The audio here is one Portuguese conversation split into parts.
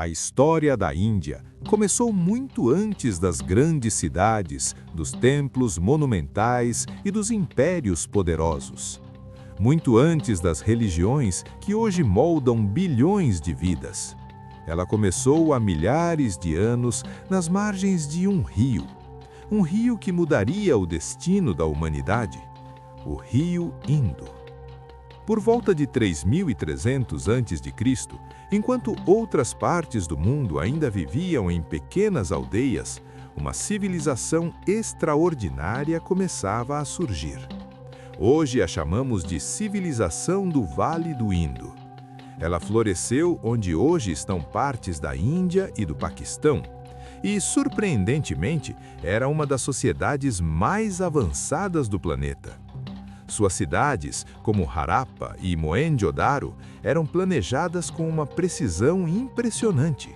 A história da Índia começou muito antes das grandes cidades, dos templos monumentais e dos impérios poderosos. Muito antes das religiões que hoje moldam bilhões de vidas. Ela começou há milhares de anos nas margens de um rio. Um rio que mudaria o destino da humanidade. O Rio Indo. Por volta de 3.300 a.C., enquanto outras partes do mundo ainda viviam em pequenas aldeias, uma civilização extraordinária começava a surgir. Hoje a chamamos de civilização do Vale do Indo. Ela floresceu onde hoje estão partes da Índia e do Paquistão, e, surpreendentemente, era uma das sociedades mais avançadas do planeta. Suas cidades, como Harappa e Mohenjo-Daro, eram planejadas com uma precisão impressionante.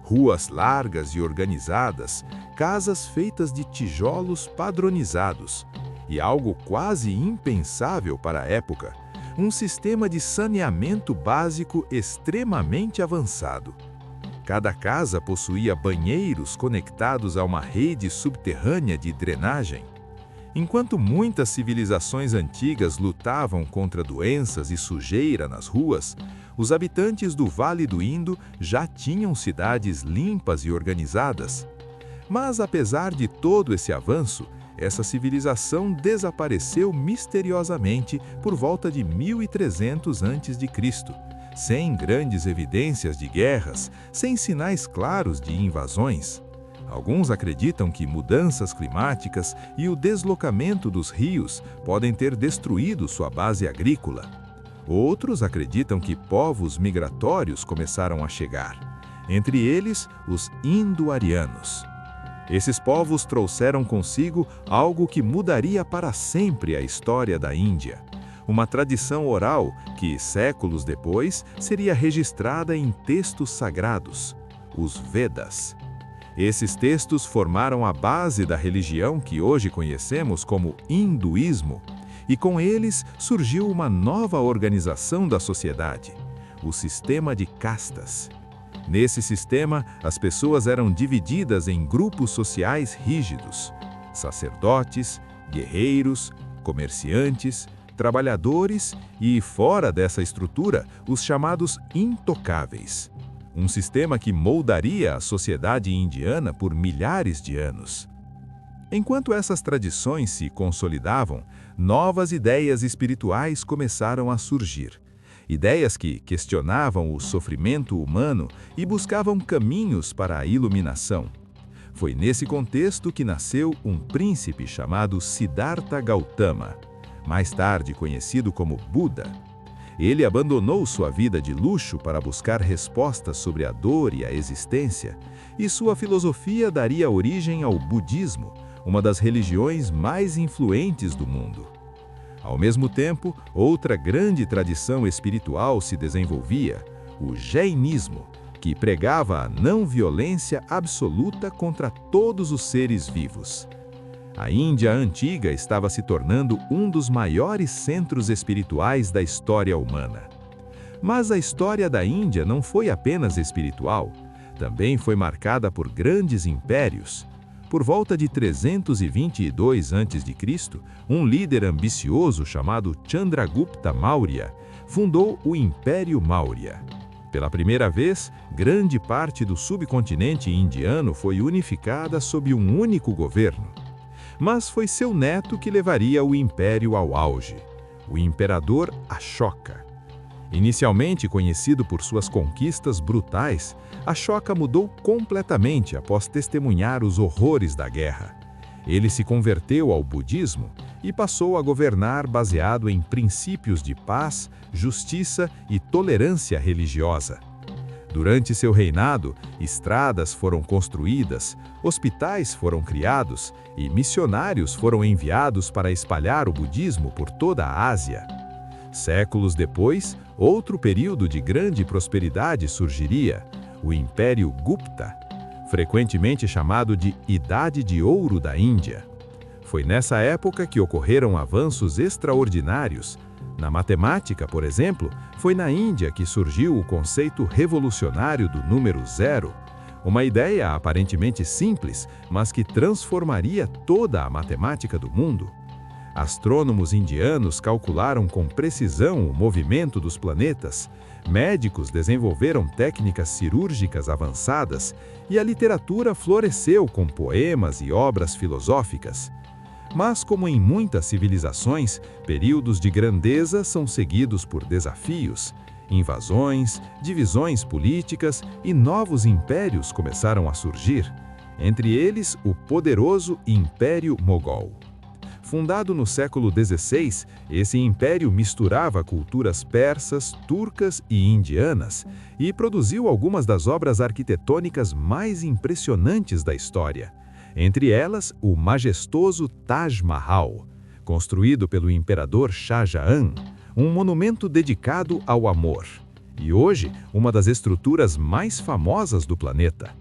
Ruas largas e organizadas, casas feitas de tijolos padronizados e algo quase impensável para a época, um sistema de saneamento básico extremamente avançado. Cada casa possuía banheiros conectados a uma rede subterrânea de drenagem. Enquanto muitas civilizações antigas lutavam contra doenças e sujeira nas ruas, os habitantes do Vale do Indo já tinham cidades limpas e organizadas. Mas apesar de todo esse avanço, essa civilização desapareceu misteriosamente por volta de 1300 a.C., sem grandes evidências de guerras, sem sinais claros de invasões. Alguns acreditam que mudanças climáticas e o deslocamento dos rios podem ter destruído sua base agrícola. Outros acreditam que povos migratórios começaram a chegar, entre eles os indo-arianos. Esses povos trouxeram consigo algo que mudaria para sempre a história da Índia. Uma tradição oral que, séculos depois, seria registrada em textos sagrados, os Vedas. Esses textos formaram a base da religião que hoje conhecemos como hinduísmo, e com eles surgiu uma nova organização da sociedade, o sistema de castas. Nesse sistema, as pessoas eram divididas em grupos sociais rígidos: sacerdotes, guerreiros, comerciantes, trabalhadores e, fora dessa estrutura, os chamados intocáveis. Um sistema que moldaria a sociedade indiana por milhares de anos. Enquanto essas tradições se consolidavam, novas ideias espirituais começaram a surgir. Ideias que questionavam o sofrimento humano e buscavam caminhos para a iluminação. Foi nesse contexto que nasceu um príncipe chamado Siddhartha Gautama, mais tarde conhecido como Buda. Ele abandonou sua vida de luxo para buscar respostas sobre a dor e a existência, e sua filosofia daria origem ao budismo, uma das religiões mais influentes do mundo. Ao mesmo tempo, outra grande tradição espiritual se desenvolvia, o jainismo, que pregava a não violência absoluta contra todos os seres vivos. A Índia antiga estava se tornando um dos maiores centros espirituais da história humana. Mas a história da Índia não foi apenas espiritual, também foi marcada por grandes impérios. Por volta de 322 a.C., um líder ambicioso chamado Chandragupta Maurya fundou o Império Maurya. Pela primeira vez, grande parte do subcontinente indiano foi unificada sob um único governo. Mas foi seu neto que levaria o império ao auge, o imperador Ashoka. Inicialmente conhecido por suas conquistas brutais, Ashoka mudou completamente após testemunhar os horrores da guerra. Ele se converteu ao budismo e passou a governar baseado em princípios de paz, justiça e tolerância religiosa. Durante seu reinado, estradas foram construídas, hospitais foram criados e missionários foram enviados para espalhar o budismo por toda a Ásia. Séculos depois, outro período de grande prosperidade surgiria, o Império Gupta, frequentemente chamado de Idade de Ouro da Índia. Foi nessa época que ocorreram avanços extraordinários, Na matemática, por exemplo, foi na Índia que surgiu o conceito revolucionário do número zero, uma ideia aparentemente simples, mas que transformaria toda a matemática do mundo. Astrônomos indianos calcularam com precisão o movimento dos planetas, médicos desenvolveram técnicas cirúrgicas avançadas e a literatura floresceu com poemas e obras filosóficas. Mas, como em muitas civilizações, períodos de grandeza são seguidos por desafios. Invasões, divisões políticas e novos impérios começaram a surgir, entre eles o poderoso Império Mogol. Fundado no século XVI, esse império misturava culturas persas, turcas e indianas e produziu algumas das obras arquitetônicas mais impressionantes da história. Entre elas, o majestoso Taj Mahal, construído pelo imperador Shah Jahan, um monumento dedicado ao amor, e hoje uma das estruturas mais famosas do planeta.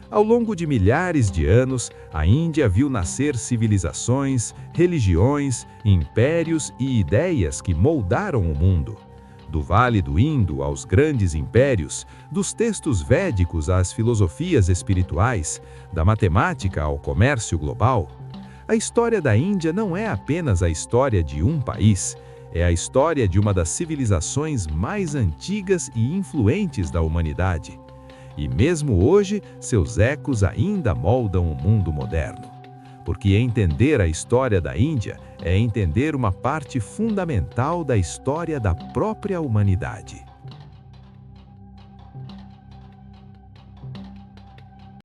Ao longo de milhares de anos, a Índia viu nascer civilizações, religiões, impérios e ideias que moldaram o mundo. Do Vale do Indo aos grandes impérios, dos textos védicos às filosofias espirituais, da matemática ao comércio global, a história da Índia não é apenas a história de um país, é a história de uma das civilizações mais antigas e influentes da humanidade. E mesmo hoje, seus ecos ainda moldam o mundo moderno. Porque entender a história da Índia é entender uma parte fundamental da história da própria humanidade.